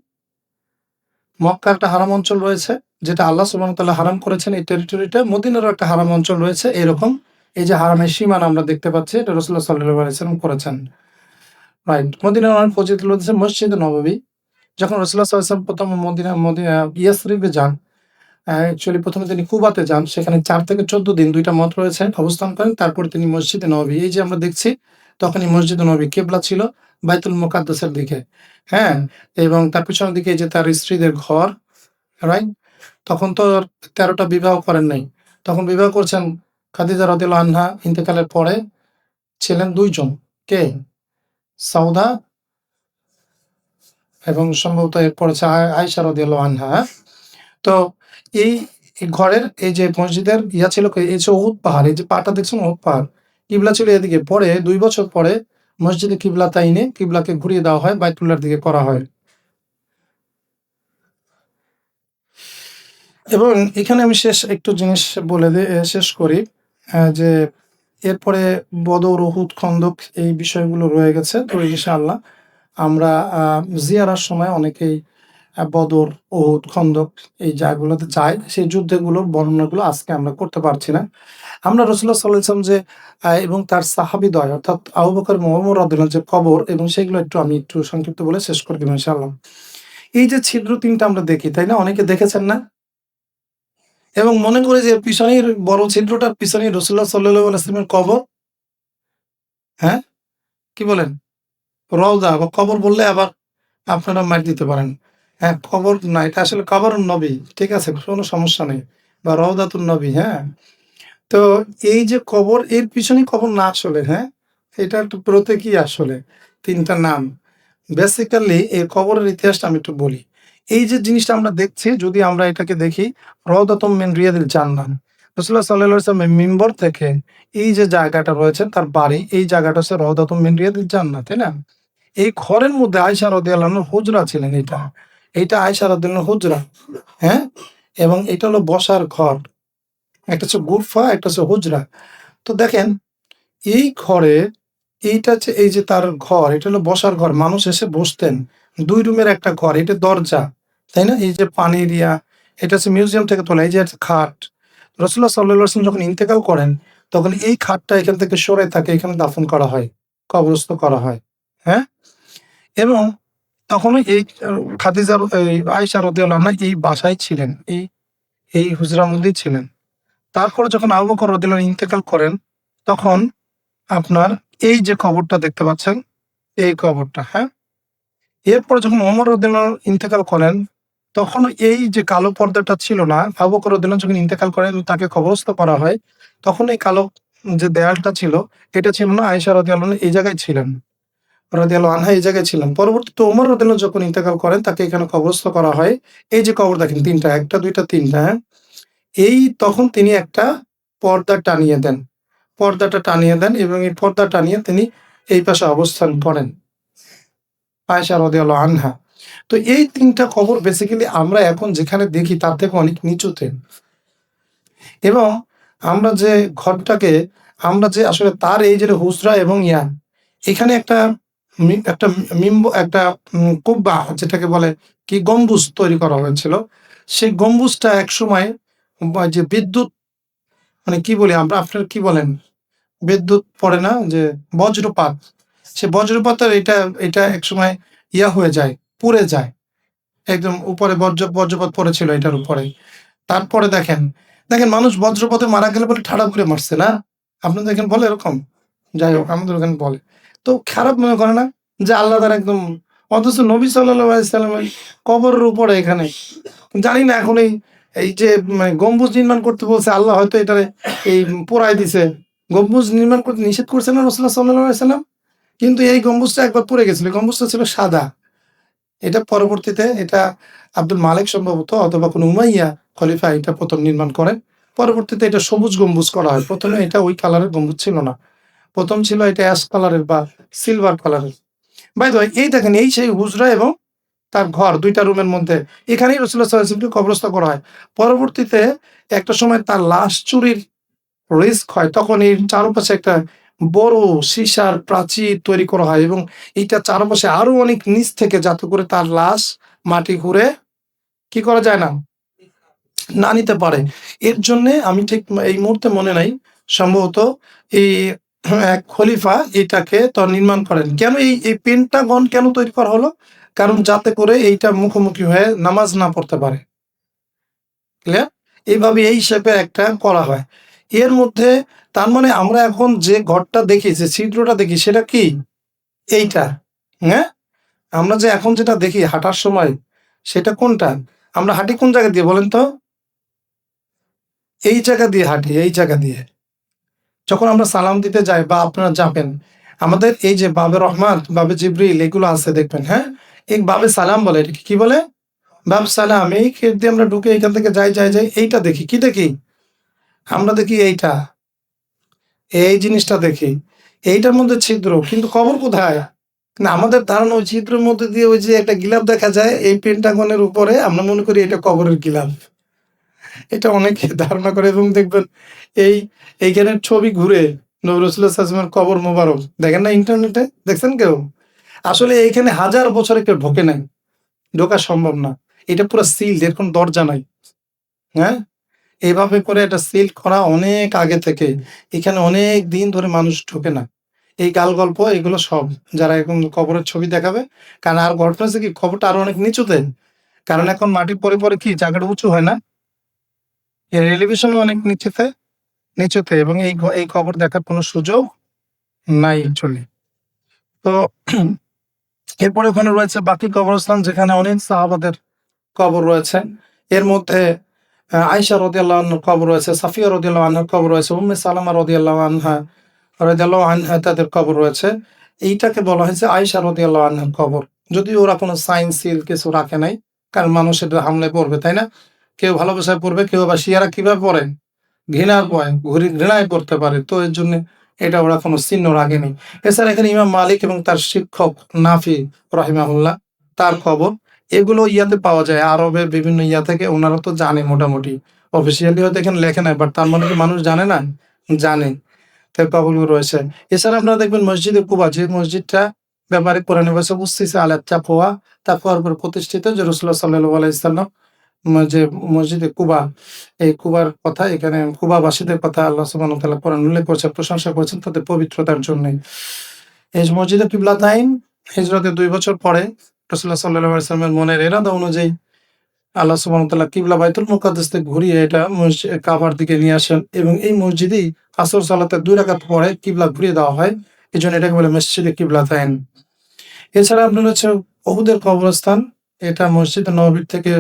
মক্কার একটা হারাম অঞ্চল রয়েছে, যেটা আল্লাহ সুবহানাহু ওয়া তাআলা হারাম করেছেন এই টেরিটরিটা। মদিনারও একটা হারাম অঞ্চল রয়েছে এরকম। এই যে হারামের সীমানা আমরা দেখতে পাচ্ছি, এটা রাসূলুল্লাহ সাল্লাল্লাহু আলাইহি ওয়াসাল্লাম করেছেন। রাইট। মদিনার অনেক ফজিলত রয়েছে। মসজিদে নববী, যখন রাসূলুল্লাহ সাল্লাল্লাহু আলাইহি ওয়াসাল্লাম ১ম মদিনা ইয়াসরিবে যান, অ্যাকচুয়ালি ১ম এ তিনি কুবাতে যান। সেখানে ৪ থেকে ১৪ দিন ২ টা মত রয়েছে অবস্থান করেন। তারপরে তিনি মসজিদে নববী, এই যে আমরা দেখছি, তখনই মসজিদে নববী কিবলা ছিল বাইতুল মুকাদ্দাসের দিকে। হ্যাঁ? এবং তার পিছনের দিকে এই যে তার স্ত্রীদের ঘর, রাইট? তখন তো ১৩ টা বিবাহ করেন নাই। তখন বিবাহ করছেন খাদিজা রাদিয়াল্লাহু আনহা ইন্তেকালের পরে ছিলেন ২ জন। কে? সাউদা এবং সম্ভবত এরপর হচ্ছে আয়েশা রাদিয়াল্লাহু আনহা। তো এই ঘরের এই যে মসজিদের ছিল কি, এই যে উহুদ পাহাড়, এই যে পাহাড়টা দেখছেন উহুদ পাহাড়, কিবলা ছিল এদিকে। পরে ২ বছর পরে মসজিদে কিবলা তাইনে কিবলাকে ঘুরিয়ে দেওয়া হয়, বাইতুল্লাহর দিকে করা হয়। এবং এখানে আমি একটু জিনিস বলে শেষ করি। যে এরপরে বদর, উহুদ, খন্দক এই বিষয়গুলো রয়ে গেছে। তো ইনশাআল্লাহ আমরা জিয়ারার সময় অনেকেই বদর, উহুদ, খন্দক এই জায়গাগুলোতে যাই। সেই যুদ্ধগুলোর বর্ণনাগুলো আজকে আমরা করতে পারছি না। আমরা রাসূলুল্লাহ সাল্লাল্লাহু আলাইহি ওয়াসাল্লাম যে এবং তার সাহাবীদ্বয় অর্থাৎ আবু বকর এবং ওমর রাদিয়াল্লাহু যে কবর এবং সেগুলো আমি একটু সংক্ষিপ্ত বলে শেষ করে দিব ইনশাআল্লাহ। এই যে ছিদ্র ৩ টা আমরা দেখি, তাই না? অনেকে দেখেছেন না? এবং মনে করি যে পিছনের বড় ছিদ্রটার পিছনে রাসূলুল্লাহ সাল্লাল্লাহু আলাইহি ওয়াসাল্লামের কবর। হ্যাঁ? কি বলেন? রওজা বা কবর বললে আবার আপনারা মাইর দিতে পারেন। হ্যাঁ, কবর না, এটা আসলে কবরুন নবী। ঠিক আছে? কোনো সমস্যা নেই। বা রওদাতুন নবী, হ্যাঁ? তো এই যে কবর, এর পিছনেই কবর না আসলে, হ্যাঁ? এটা একটু প্রতীকী আসলে। ৩ টা নাম। বেসিক্যালি এই কবরের ইতিহাসটা আমি একটু বলি। এই যে জিনিসটা আমরা দেখছি, যদি আমরা এটাকে দেখি রওদাতুম মিন রিয়াদিল জান্নাহ। রাসূলুল্লাহ সাল্লাল্লাহু আলাইহি ওয়াসাল্লাম মিম্বর থেকে এই যে জায়গাটা রয়েছে তার বাড়ি, এই জায়গাটা হচ্ছে রওদাতুম মিন রিয়াদিল জান্নাহ, তাই না? এই ঘরের মধ্যে আয়েশা রাদিয়াল্লাহু আনহার হুজরা ছিলেন এটা। এইটা আয়েশা রাদিয়াল্লাহু হুজরা, হ্যাঁ? এবং এটা হলো বসার ঘর। একটা হচ্ছে গুরফা, একটা হচ্ছে হুজরা। তো দেখেন এই ঘরে, এইটা হচ্ছে এই যে তার ঘর, এটা হলো বসার ঘর। মানুষ এসে বসতেন। ২ রুমের একটা ঘর, এটা দরজা। তাই না? এই যে পানির এটা হচ্ছে মিউজিয়াম থেকে তোলা। এই যে একটা খাট। রাসূলুল্লাহ সাল্লাল্লাহু আলাইহি ওয়াসাল্লাম যখন ইন্তেকাল করেন, তখন এই খাটটা এখান থেকে সরে তাকে এখানে দাফন করা হয়। কবরস্থ করা হয়। হ্যাঁ? এবং তখনও এই খাদিজা এই আয়েশা রাদিয়াল্লাহু আনহা এই বাসায় ছিলেন। এই হুজরার মধ্যেই ছিলেন। তারপরে যখন আবু বকর রাদিয়াল্লাহু আনহু ইন্তেকাল করেন, তখন আপনার এই যে কবরটা দেখতে পাচ্ছেন, এই কবরটা, হ্যাঁ? এরপরে যখন ওমর রাদিয়াল্লাহু আনহু ইন্তেকাল করেন, তখনও এই যে কালো পর্দাটা ছিল না। আবু বকর রাদিয়াল্লাহু আনহু যখন ইন্তেকাল করেন, তাকে কবরস্থ করা হয়, তখন এই কালো যে দেয়ালটা ছিল, এটা ছিল না। আয়েশা রাদিয়াল্লাহু আনহা এই জায়গায় ছিলেন। রাদিয়াল্লাহু আনহা এই জায়গায় ছিলেন। পরবর্তীতে ওমর রাদিয়াল্লাহু আনহু যখন ইন্তেকাল করেন, তাকে এখানে কবরস্থ করা হয়। এই যে কবর দেখেন ৩ টা, ১ টা ২ টা ৩ টা, হ্যাঁ? তখন তিনি একটা পর্দা টানিয়ে দেন। পর্দাটা টানিয়ে দেন এবং এই পর্দা টানিয়ে তিনি এই পাশে অবস্থান করেন। আয়েশা রাদিয়াল্লাহু আনহা। তো এই ৩ টা কবর বেসিক্যালি আমরা এখন যেখানে দেখি তার থেকে অনেক নিচুতে। এবং আমরা যে ঘরটাকে, আমরা যে আসলে তার এই যে হুজরা এবং এখানে একটা একটা একটা কুব্বা, যেটাকে বলে কি, গম্বুজ তৈরি করা হয়েছিল। সেই গম্বুজটা একসময় যে বিদ্যুৎ, মানে কি বলি আমরা, আপনারা কি বলেন? বিদ্যুৎ পড়ে না যে বজ্রপাত। সে বজ্রপাতের এটা একসময় হয়ে যায়, পুড়ে যায়। একদম উপরে বজ্রপাত পড়েছিল এটার উপরে। তারপরে দেখেন মানুষ বজ্রপাতে মারা গেলে পরে ঠাড়া করে মারছে না? আপনাদের এখানে বলে এরকম? যাই হোক, আমাদের ওখানে বলে। তো খারাপ মনে করে না? যে আল্লাহ তাআলা একদম, অথচ নবী সাল্লাল্লাহু আলাইহি সাল্লামের কবরের উপরে এখানে জানি না এখন এই যে মানে গম্বুজ নির্মাণ করতে বলছে আল্লাহ, হয়তো এটারে এই পোড়ায় দিছে। গম্বুজ নির্মাণ করতে নিষেধ করছেন না রাসূলুল্লাহ সাল্লাল্লাহু আলাইহি সাল্লাম? কিন্তু এই গম্বুজটা একবার পুড়ে গেছিল। গম্বুজটা ছিল সাদা। এটা পরবর্তীতে আব্দুল মালিক সম্ভবত, অথবা কোনো উমাইয়া খলিফা এটা ১ম নির্মাণ করেন। পরবর্তীতে এটা সবুজ গম্বুজ করা হয়। ১ম এ এটা ওই কালারের গম্বুজ ছিল না। ১ম ছিল এটা অ্যাশ কালারের বা সিলভার কালারের। বাই দ্য ওয়ে, এই দেখেন এই সেই হুজরা এবং তার ঘর, ২ টা রুমের মধ্যে। এখানেই রাসূলুল্লাহ সাল্লাল্লাহু আলাইহি ওয়াসাল্লামকে কবরস্থ করা হয়। পরবর্তীতে একটা সময় তার লাশ চুরির রিস্ক হয়। তখন এর চারপাশে একটা বড় সীসার প্রাচীর তৈরি করা হয় এবং এইটার চারপাশে আরো অনেক নিচ থেকে, যাতে করে তার লাশ মাটি খুঁড়ে কি করা যায় না? না নিতে পারে। এর জন্যে আমি ঠিক এই মুহূর্তে মনে নাই। সম্ভবত এই এক খলিফা এটাকে নির্মাণ করেন। কেন এই পেন্টাগন কেন তৈরি করা হলো? কারণ যাতে করে এইটা মুখোমুখি হয়ে নামাজ না পড়তে পারে। ক্লিয়ার? এইভাবে এই শেপে একটা করা হয়। এর মধ্যে তার মানে আমরা এখন যে ঘরটা দেখি, যে ছিদ্রটা দেখি, সেটা কি? এইটা। হ্যাঁ? আমরা যে এখন যেটা দেখি হাঁটার সময়, সেটা কোনটা? আমরা হাঁটি কোন জায়গা দিয়ে বলেন তো? এই জায়গা দিয়ে হাঁটি, এই জায়গা দিয়ে। যখন আমরা সালাম দিতে যাই বা আপনারা যাবেন, আমাদের এই যে বাবে রহমাত, বাবে জিবরিল এগুলো আছে দেখবেন, হ্যাঁ? এই বাবে সালাম বলে, এটাকে কি বলে? বাব সালাম। এই গেট দিয়ে আমরা ঢুকে এখান থেকে যাই। এইটা দেখি। কি দেখি? আমরা দেখি এইটা। এই জিনিসটা দেখি। এইটার মধ্যে ছিদ্র। কিন্তু কবর কোথায়? না, আমাদের ধারণা ওই ছিদ্রের মধ্যে দিয়ে ওই যে একটা গিলাফ দেখা যায় এই পেন্টাগনের উপরে, আমরা মনে করি এটা কবরের গিলাফ। এটা অনেকে ধারণা করে এবং দেখবেন এই এইখানের ছবি ঘুরে নবী রাসূলুল্লাহ সাল্লাল্লাহু আলাইহি ওয়াসাল্লামের কবর মোবারক দেখেন না ইন্টারনেটে? দেখছেন কেউ? আসলে এইখানে হাজার বছরে কেউ ঢোকে নাই। ঢোকা সম্ভব না। এটা পুরা সিলড, এর কোনো দরজা নাই। হ্যাঁ? এভাবে করে এটা সিল করা অনেক আগে থেকে। এখানে অনেক দিন ধরে মানুষ ঢোকে না। এই গাল-গল্প এগুলো সব যারা এখন কবরের ছবি দেখাবে। কারণ আর ঘটনা হচ্ছে কি, কবরটা আরো অনেক নিচুতে। কারণ এখন মাটি পড়ে কি জায়গাটা উঁচু হয় না? এর এলিভেশন অনেক নিচুতে এবং এই কবর দেখার কোনো সুযোগ নাই অ্যাকচুয়ালি। তো এরপরে ওখানে রয়েছে বাকি কবরস্থান যেখানে অনেক সাহাবাদের কবর রয়েছে। এর মধ্যে আয়েশা রাদিয়াল্লাহু আনহার কবর রয়েছে, সাফিয়া রাদিয়াল্লাহু আনহার কবর রয়েছে, উম্মে সালামা রাদিয়াল্লাহু আনহা তাদের কবর রয়েছে। এইটাকে বলা হয়েছে আয়েশা রাদিয়াল্লাহু আনহার কবর। যদিও ওরা কোনো সাইন সিল কিছু রাখে নাই। কারণ মানুষ এটা হামলায় পড়বে, তাই না? কেউ ভালোবাসায় পড়বে, কেউ আবার শিয়ারা কিভাবে পড়ে? ঘৃণার ভয়, ঘৃণায় পড়তে পারে। তো এর জন্যে এটা ওরা কোনো চিহ্ন রাখেনি। এছাড়া এখানে ইমাম মালিক এবং তার শিক্ষক নাফি রাহিমাহুল্লাহ তার কবর। এগুলো ইয়াতে পাওয়া যায় আরবের বিভিন্ন ইয়া থেকে। ওনারা তো জানে মোটামুটি। অফিসিয়ালি হয়তো এখানে লেখে নাই, বাট তার মানে কি মানুষ জানে না? জানে। তার কবরগুলো রয়েছে। এছাড়া আপনারা দেখবেন মসজিদে কুবা, যে মসজিদটা ব্যাপারে কোরআনে বলেছে উসসিসা আলা তাকওয়া, তাকওয়ার উপর প্রতিষ্ঠিত, যে রাসূলুল্লাহ সাল্লাল্লাহু আলাইহি ওয়াসাল্লাম যে মসজিদে কুবা, এই কুবার কথা এখানে কুবাবাসীদের কথা আল্লাহ সুবহানাহু ওয়া তাআলা কোরআনে উল্লেখ করেছেন, প্রশংসা করেছেন তাদের পবিত্রতার জন্যই। এই মসজিদে কিবলাতাইন হিজরতের ২ বছর পরে রাসূলুল্লাহ সাল্লাল্লাহু আলাইহি ওয়াসাল্লামের মনের ইরাদা অনুযায়ী আল্লাহ সুবহানাহু ওয়া তাআলা কিবলা বাইতুল মুকাদ্দাস থেকে ঘুরিয়ে এটা কাবার দিকে নিয়ে আসেন এবং এই মসজিদেই আসর সালাতের ২ রাকাত পরে কিবলা ঘুরিয়ে দেওয়া হয়। এজন্য এটাকে বলে মসজিদে কিবলাতাইন। এছাড়া আপনার হচ্ছে উহুদের কবরস্থান। এটা মসজিদে নববীর থেকে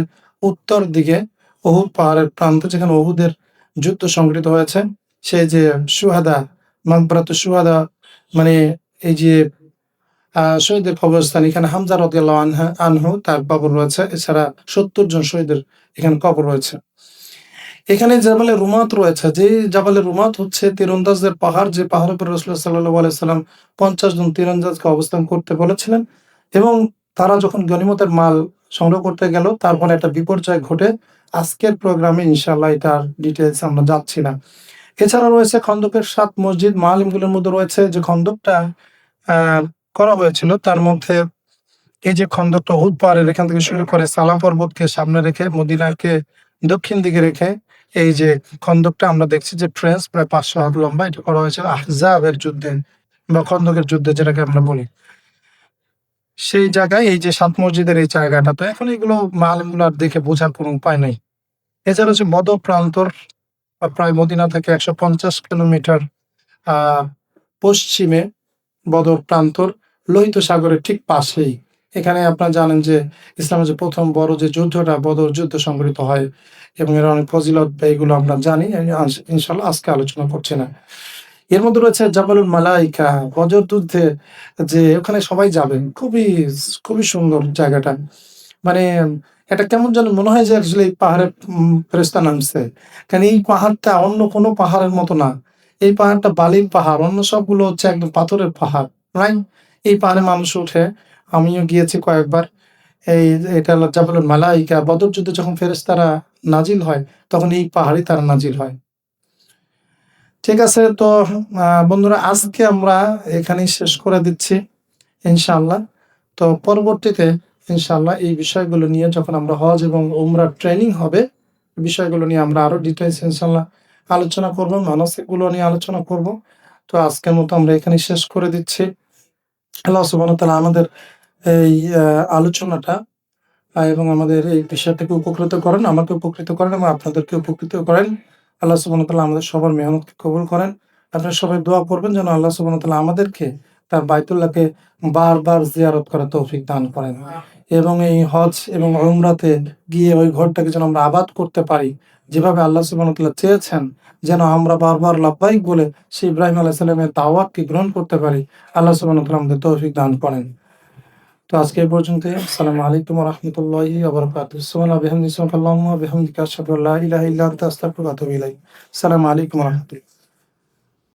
উত্তর দিকে উহুদ পাহাড়ের প্রান্তে, যেখানে উহুদের যুদ্ধ সংঘটিত হয়েছে। সেই যে শুহাদা, মাকবারাতুশ শুহাদা, মানে এই যে শহীদের কবরস্থান, এখানে হামজা রাদিয়াল্লাহু আনহু তার কবর রয়েছে। এছাড়া ৭০ জন শহীদের এখানে কবর রয়েছে। এখানে জাবালে রুমাত রয়েছে। যে জাবালে রুমাত হচ্ছে তীরন্দাজদের পাহাড়, যে পাহাড়ের উপর রাসূলুল্লাহ সাল্লাল্লাহু আলাইহি সাল্লাম ৫০ জন তীরন্দাজকে অবস্থান করতে বলেছিলেন এবং তারা যখন গনিমতের মাল সংগ্রহ করতে গেল, তারপরে একটা বিপর্যয় ঘটে। আজকের প্রোগ্রামে ইনশাআল্লাহ এটার ডিটেইলস আমরা যাচ্ছি না। এছাড়া রয়েছে খন্দকের ৭ মসজিদ। মাআলিমগুলোর মধ্যে রয়েছে যে খন্দকটা আ করা হয়েছিল, তার মধ্যে এই যে খন্দকটা উহুদ পাহাড়ের এখান থেকে শুরু করে সালাম পর্বতকে সামনে রেখে, মদিনাকে দক্ষিণ দিকে রেখে এই যে খন্দকটা আমরা দেখছি যে ট্রেন্স প্রায় ৫০০ হাত লম্বা। এটা করা হয়েছিল আহজাবের যুদ্ধে বা খন্দকের যুদ্ধে যেটাকে আমরা বলি। সেই জায়গায় এই যে ৭ মসজিদের এই জায়গাটা, তো এখন এগুলো মাআলিমগুলো আর দেখে বোঝার কোনো উপায় নাই। এছাড়া হচ্ছে বদর প্রান্তর, প্রায় মদিনা থেকে ১৫০ কিলোমিটার আ পশ্চিমে বদর প্রান্তর, লোহিত সাগরের ঠিক পাশেই। এখানে আপনারা জানেন যে ইসলামের যে ১ম বড় যে যুদ্ধটা বদর যুদ্ধ সংঘটিত হয় এবং এর অনেক ফজিলত এগুলো আমরা জানি। ইনশাআল্লাহ আজকে আলোচনা করছি না। এর মধ্যে রয়েছে জাবালুল মালাইকা, বদর যুদ্ধে যে ওখানে সবাই যাবেন। খুবই সুন্দর জায়গাটা। মানে এটা কেমন যেন মনে হয় যে আসলে এই পাহাড়ে ফেরেশতা নামছে। কারণ এই পাহাড়টা অন্য কোনো পাহাড়ের মতো না। এই পাহাড়টা বালির পাহাড়। অন্য সবগুলো হচ্ছে একদম পাথরের পাহাড়। রাইট? এই পাহাড়ে মানুষ ওঠে। আমিও গিয়েছি কয়েকবার। এই এটা হলো জাবালুল মালাইকা। বদর যুদ্ধে যখন ফেরেশতারা নাজিল হয়, তখন এই পাহাড়েই তারা নাজিল হয়। ঠিক আছে? তো বন্ধুরা, আজকে আমরা এখানেই শেষ করে দিচ্ছি ইনশাআল্লাহ। তো পরবর্তীতে ইনশাআল্লাহ এই বিষয়গুলো নিয়ে যখন আমরা হজ এবং উমরার ট্রেনিং হবে, বিষয়গুলো নিয়ে আমরা আরো ডিটেইলস ইনশাআল্লাহ আলোচনা করব, মানাসিকগুলো নিয়ে আলোচনা করব। তো আজকের মতো আমরা এখানেই শেষ করে দিচ্ছি। আল্লাহ সুবহানাহু ওয়া তাআলা আমাদের এই আলোচনাটা এবং আমাদের এই বিষয় থেকে উপকৃত করেন, আমাকে উপকৃত করেন এবং আপনাদেরকে উপকৃত করেন। আল্লাহ সুবহানাহু ওয়া তাআলা আমাদের সবার মেহনতকে কবুল করেন। আপনারা সবাই দোয়া করবেন যেন আল্লাহ সুবহানাহু ওয়া তাআলা আমাদেরকে তার বাইতুল্লাহকে বারবার জিয়ারত করার তৌফিক দান করেন এবং এই হজ এবং উমরাতে গিয়ে ওই ঘরটাকে যেন আমরা আবাদ করতে পারি। যেভাবে আল্লাহ সুবহানাহু ওয়া তাআলা চেয়েছেন যেন আমরা বারবার লাব্বাইক বলে সেই ইব্রাহিম আলাইহিস সালামের দাওয়াতকে গ্রহণ করতে পারি। আল্লাহ সুবহানাহু ওয়া তাআলা আমাদের তৌফিক দান করেন। তো আজকে এই পর্যন্তই। আসসালামু আলাইকুম ওয়া রাহমাতুল্লাহি ওয়া বারাকাতুহু। সুবহানাল্লাহি ওয়া বিহামদিহি সুবহানাল্লাহু ওয়া বিহামদিহি আশহাদু আল্লা ইলাহা ইল্লা আনতা আস্তাগফিরুকা ওয়া আতুবু ইলাইক। আসসালামু আলাইকুম ওয়া রাহমাতুল্লাহ।